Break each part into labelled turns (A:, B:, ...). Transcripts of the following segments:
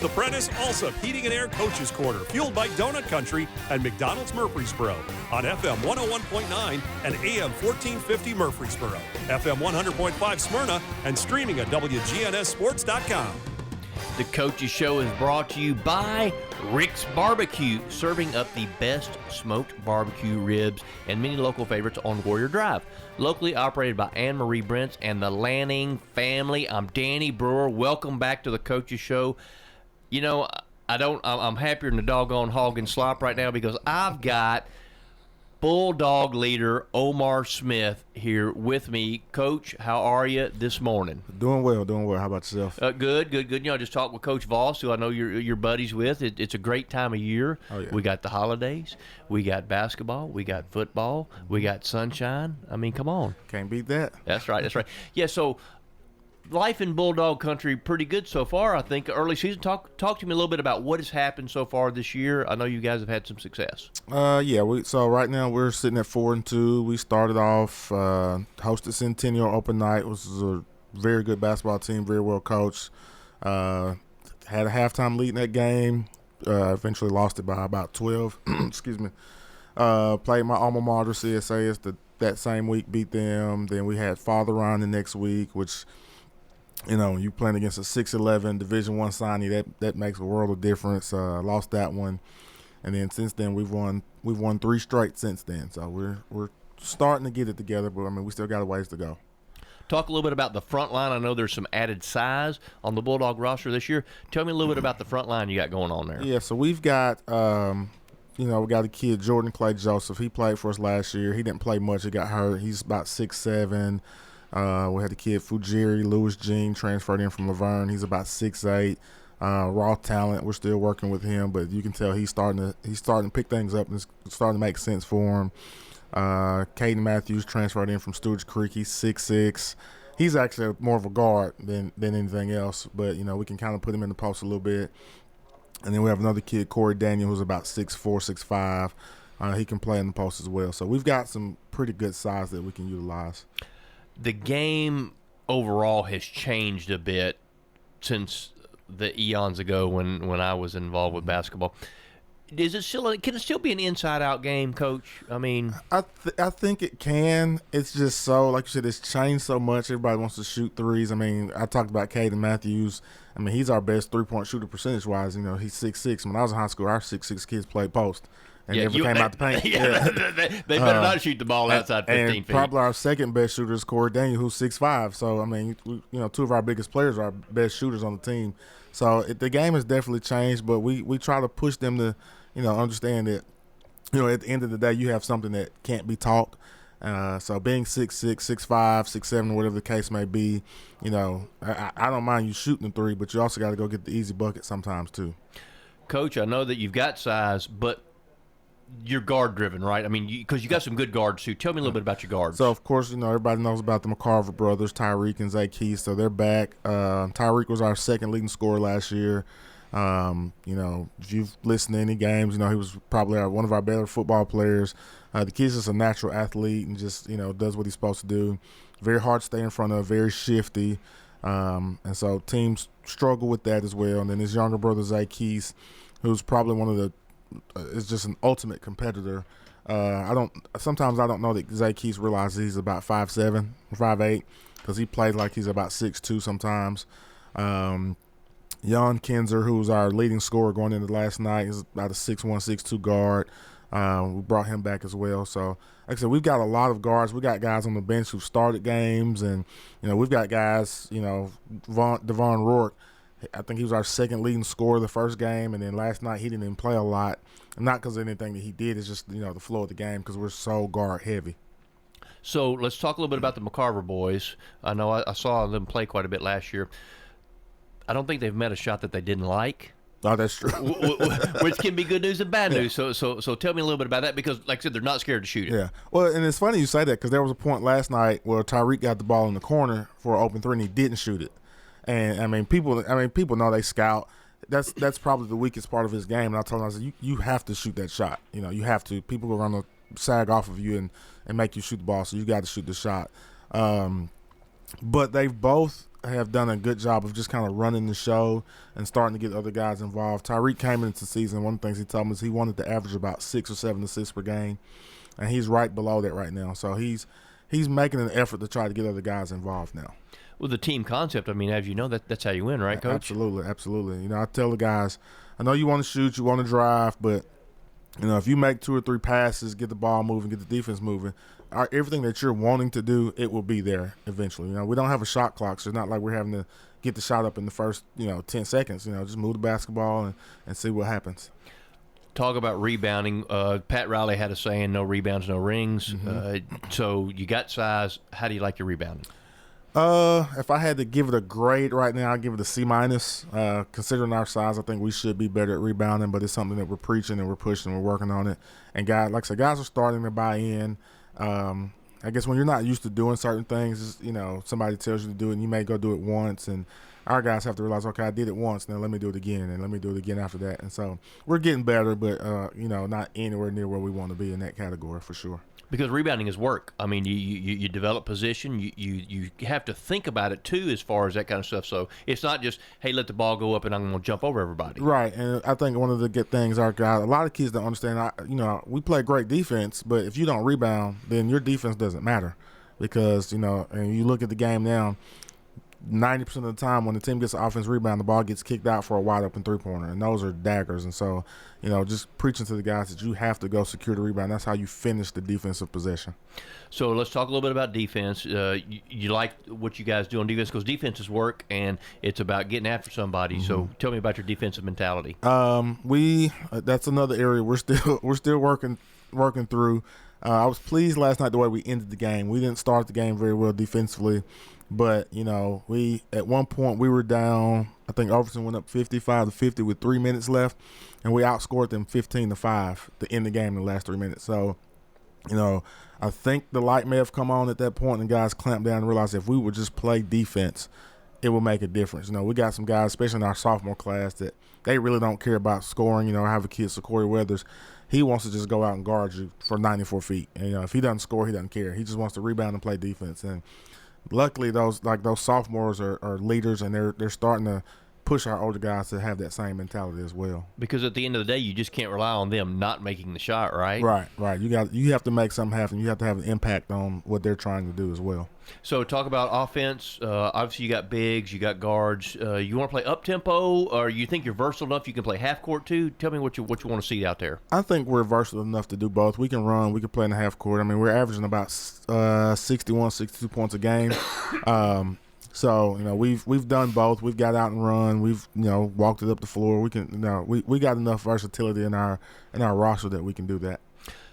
A: The Prentice Alsop Heating and Air Coaches Corner, fueled by Donut Country and McDonald's Murfreesboro on FM 101.9 and AM 1450 Murfreesboro, FM 100.5 Smyrna, and streaming at WGNSSports.com.
B: The Coaches Show is brought to you by Rick's Barbecue, serving up the best smoked barbecue ribs and many local favorites on Warrior Drive. Locally operated by Anne Marie Brents and the Lanning family. I'm Danny Brewer. Welcome back to the Coaches Show. You know, I'm happier than the doggone hog and slop right now because I've got Bulldog leader Omar Smith here with me. Coach, how are you this morning?
C: Doing well. How about yourself?
B: Good. You know, I just talked with Coach Voss, who I know you're buddies with. It's a great time of year.
C: Oh, yeah.
B: We got the holidays. We got basketball. We got football. We got sunshine. I mean, come on.
C: Can't beat that.
B: That's right. Yeah, so life in Bulldog country pretty good so far, I think. Early season. Talk to me a little bit about what has happened so far this year. I know you guys have had some success.
C: So right now we're sitting at 4-2. We started off hosted Centennial Open Night, which was a very good basketball team, very well coached. Had a halftime lead in that game. Eventually lost it by about 12. Excuse me. Played my alma mater, CSAS, that same week, beat them. Then we had Father Ryan the next week, which, you know, you playing against a 6'11" Division I signee, that makes a world of difference. Lost that one, and then since then we've won 3 straight since then. So we're starting to get it together, but I mean we still got a ways to go.
B: Talk a little bit about the front line. I know there's some added size on the Bulldog roster this year. Tell me a little bit about the front line you got going on there.
C: Yeah, so we've got we got a kid, Jordan Clay Joseph. He played for us last year. He didn't play much. He got hurt. He's about 6'7". We had the kid Fujiri Lewis Jean transferred in from Laverne. He's about 6'8". Raw talent. We're still working with him, but you can tell he's starting to pick things up and it's starting to make sense for him. Caden Matthews transferred in from Stewart Creek. He's 6'6". He's actually more of a guard than anything else, but you know we can kind of put him in the post a little bit. And then we have another kid, Corey Daniel, who's about 6'4", 6'5". He can play in the post as well. So we've got some pretty good size that we can utilize.
B: The game overall has changed a bit since the eons ago when I was involved with basketball. Can it still be an inside-out game, Coach? I mean,
C: I think it can. It's just so, like you said, it's changed so much. Everybody wants to shoot threes. I mean, I talked about Caden Matthews. I mean, he's our best three-point shooter percentage-wise. You know, he's 6'6". When I was in high school, our 6'6" kids played post. And never came out the paint.
B: They better not shoot the ball outside 15 feet.
C: Probably our second best shooter is Corey Daniel, who's 6'5". So, I mean, you know, 2 of our biggest players are our best shooters on the team. So, the game has definitely changed, but we try to push them to, you know, understand that, you know, at the end of the day, you have something that can't be taught. So, being 6'6", 6'5", 6'7", whatever the case may be, you know, I don't mind you shooting the three, but you also got to go get the easy bucket sometimes too.
B: Coach, I know that you've got size, but you're guard driven, right? I mean, because you got some good guards too. Tell me a little bit about your guards.
C: So, of course, you know, everybody knows about the McCarver brothers, Tyreek and Zay Keys. So they're back. Tyreek was our second leading scorer last year. You know, if you've listened to any games, you know, he was probably one of our better football players. The kid's just a natural athlete and just, you know, does what he's supposed to do. Very hard to stay in front of, very shifty. And so teams struggle with that as well. And then his younger brother, Zay Keys, who's probably one of the is just an ultimate competitor. Sometimes I don't know that Zay Keys realizes he's about 5'7", 5'8", because he plays like he's about 6'2" sometimes. Jan Kinzer, who was our leading scorer going into last night, is about a 6'1", 6'2" guard. We brought him back as well. So, like I said, we've got a lot of guards. We got guys on the bench who've started games, and you know we've got guys. You know, Devon Rourke. I think he was our second leading scorer the first game, and then last night he didn't even play a lot. And not because of anything that he did, it's just, you know, the flow of the game because we're so guard heavy.
B: So let's talk a little bit about the McCarver boys. I know I saw them play quite a bit last year. I don't think they've met a shot that they didn't like.
C: Oh, that's true.
B: Which can be good news and bad news. So tell me a little bit about that because, like I said, they're not scared to shoot it.
C: Yeah. Well, and it's funny you say that because there was a point last night where Tyreek got the ball in the corner for an open three and he didn't shoot it. And I mean, people know they scout. That's probably the weakest part of his game. And I told him, I said, you have to shoot that shot. You know, you have to. People are going to sag off of you and make you shoot the ball. So you got to shoot the shot. But they've both have done a good job of just kind of running the show and starting to get other guys involved. Tyreek came into the season. One of the things he told me is he wanted to average about 6 or 7 assists per game, and he's right below that right now. So he's making an effort to try to get other guys involved now.
B: Well, the team concept, I mean, as you know, that's how you win, right, Coach?
C: Absolutely, absolutely. You know, I tell the guys, I know you want to shoot, you want to drive, but, you know, if you make 2 or 3 passes, get the ball moving, get the defense moving, everything that you're wanting to do, it will be there eventually. You know, we don't have a shot clock, so it's not like we're having to get the shot up in the first, 10 seconds. You know, just move the basketball and see what happens.
B: Talk about rebounding. Pat Riley had a saying, no rebounds, no rings.
C: Mm-hmm.
B: So you got size. How do you like your rebounding?
C: If I had to give it a grade right now, I'd give it a C-. Considering our size, I think we should be better at rebounding, but it's something that we're preaching and we're pushing and we're working on it. And guys, like I said, guys are starting to buy in. I guess when you're not used to doing certain things, somebody tells you to do it and you may go do it once, and our guys have to realize, okay, I did it once, now let me do it again, and let me do it again after that. And so we're getting better, but, not anywhere near where we want to be in that category for sure.
B: Because rebounding is work. I mean, you develop position. You have to think about it, too, as far as that kind of stuff. So it's not just, hey, let the ball go up and I'm going to jump over everybody.
C: Right, and I think one of the good things our guys, a lot of kids don't understand, we play great defense, but if you don't rebound, then your defense doesn't matter. Because, and you look at the game now, 90% of the time when the team gets an offensive rebound, the ball gets kicked out for a wide-open three-pointer, and those are daggers. And so, just preaching to the guys that you have to go secure the rebound. That's how you finish the defensive possession. So
B: let's talk a little bit about defense. You like what you guys do on defense because defense is work, and it's about getting after somebody. Mm-hmm. So tell me about your defensive mentality.
C: That's another area we're still working through. I was pleased last night the way we ended the game. We didn't start the game very well defensively. But, we at one point we were down, I think Overton went up 55-50 with 3 minutes left, and we outscored them 15-5 to end the game in the last 3 minutes. So, I think the light may have come on at that point, and guys clamped down and realized if we would just play defense, it will make a difference. We got some guys, especially in our sophomore class, that they really don't care about scoring. I have a kid, Corey Weathers. He wants to just go out and guard you for 94 feet. And, if he doesn't score, he doesn't care. He just wants to rebound and play defense. And luckily, those sophomores are leaders, and they're starting to push our older guys to have that same mentality as well.
B: Because at the end of the day, you just can't rely on them not making the shot, right?
C: Right. You have to make something happen. You have to have an impact on what they're trying to do as well.
B: So talk about offense. Obviously, you got bigs, you got guards. You want to play up tempo, or you think you're versatile enough you can play half court too? Tell me what you want to see out there.
C: I think we're versatile enough to do both. We can run. We can play in the half court. I mean, we're averaging about 61, 62 points a game. So we've done both. We've got out and run. We've walked it up the floor. We can we got enough versatility in our roster that we can do that.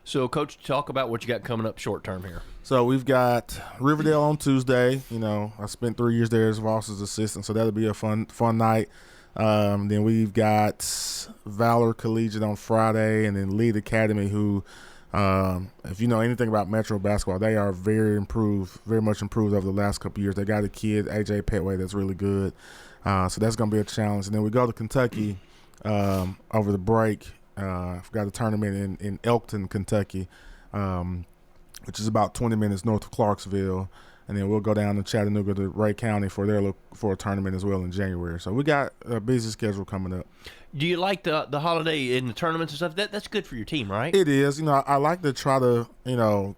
B: So, Coach, talk about what you got coming up short term here.
C: So we've got Riverdale on Tuesday. I spent 3 years there as Voss's assistant, so that'll be a fun night. Then we've got Valor Collegiate on Friday, and then Lead Academy, who, if you know anything about Metro basketball, they are very much improved over the last couple of years. They got a kid, AJ Petway, that's really good. So that's going to be a challenge. And then we go to Kentucky over the break. I've got a tournament in Elkton, Kentucky, which is about 20 minutes north of Clarksville. And then we'll go down to Chattanooga to Ray County for a tournament as well in January. So we got a busy schedule coming up.
B: Do you like the holiday in the tournaments and stuff? That's good for your team, right?
C: It is. I like to try to,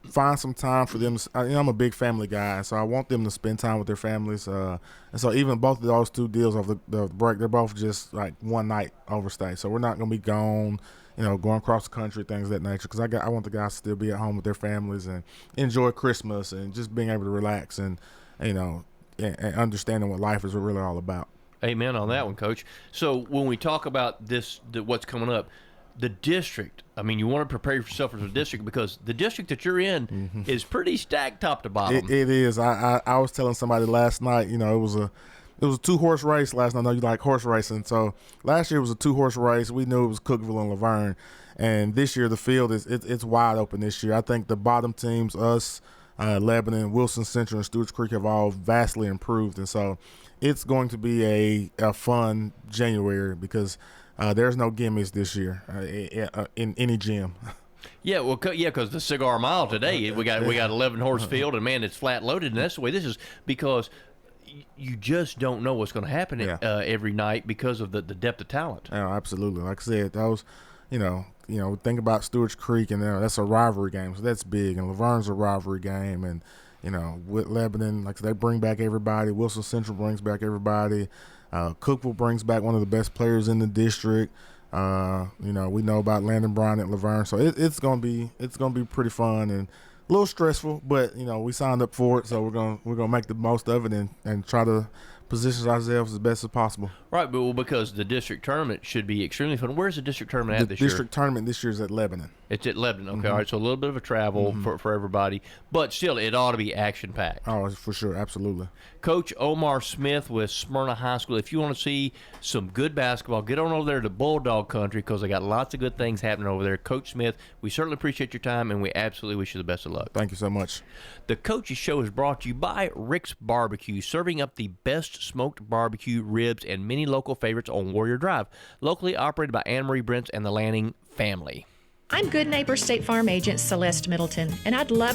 C: find some time for them. I'm a big family guy, so I want them to spend time with their families. And so even both of those two deals of the break, they're both just like one night overstay. So we're not going to be gone, going across the country, things of that nature. Because I want the guys to still be at home with their families and enjoy Christmas and just being able to relax and and understanding what life is really all about.
B: Amen on that one, Coach. So when we talk about what's coming up, the district, I mean, you want to prepare yourself for the district because the district that you're in is pretty stacked top to bottom.
C: It is. I was telling somebody last night, it was a 2-horse race last night. I know you like horse racing. So last year it was a 2-horse race. We knew it was Cookeville and Laverne. And this year the field it's wide open this year. I think the bottom teams, us, Lebanon, Wilson Central, and Stewart's Creek have all vastly improved. And so it's going to be a fun January because there's no gimmies this year in any gym.
B: Yeah, well, because the Cigar Mile today, we got 11-horse field, and man, it's flat loaded, and that's the way this is because you just don't know what's going to happen every night because of the depth of talent.
C: Yeah, absolutely. Like I said, those, think about Stewart's Creek, and that's a rivalry game, so that's big. And Laverne's a rivalry game, and with Lebanon, like they bring back everybody. Wilson Central brings back everybody. Cookville brings back one of the best players in the district. We know about Landon Bryan at Laverne, so it's gonna be pretty fun and a little stressful, but we signed up for it, so we're gonna make the most of it and try to position ourselves as best as possible.
B: Right, but because the district tournament should be extremely fun. Where's the district tournament at this year?
C: The district tournament this year is at Lebanon.
B: It's at Lebanon. Okay, all right. So a little bit of a travel for everybody, but still, it ought to be action packed.
C: Oh, for sure, absolutely.
B: Coach Omar Smith with Smyrna High School. If you want to see some good basketball, get on over there to Bulldog Country because they got lots of good things happening over there. Coach Smith, we certainly appreciate your time, and we absolutely wish you the best of luck.
C: Thank you so much.
B: The Coaches Show is brought to you by Rick's Barbecue, serving up the best smoked barbecue, ribs, and many local favorites on Warrior Drive. Locally operated by Anne Marie Brents and the Lanning family.
D: I'm Good Neighbor State Farm Agent Celeste Middleton, and I'd love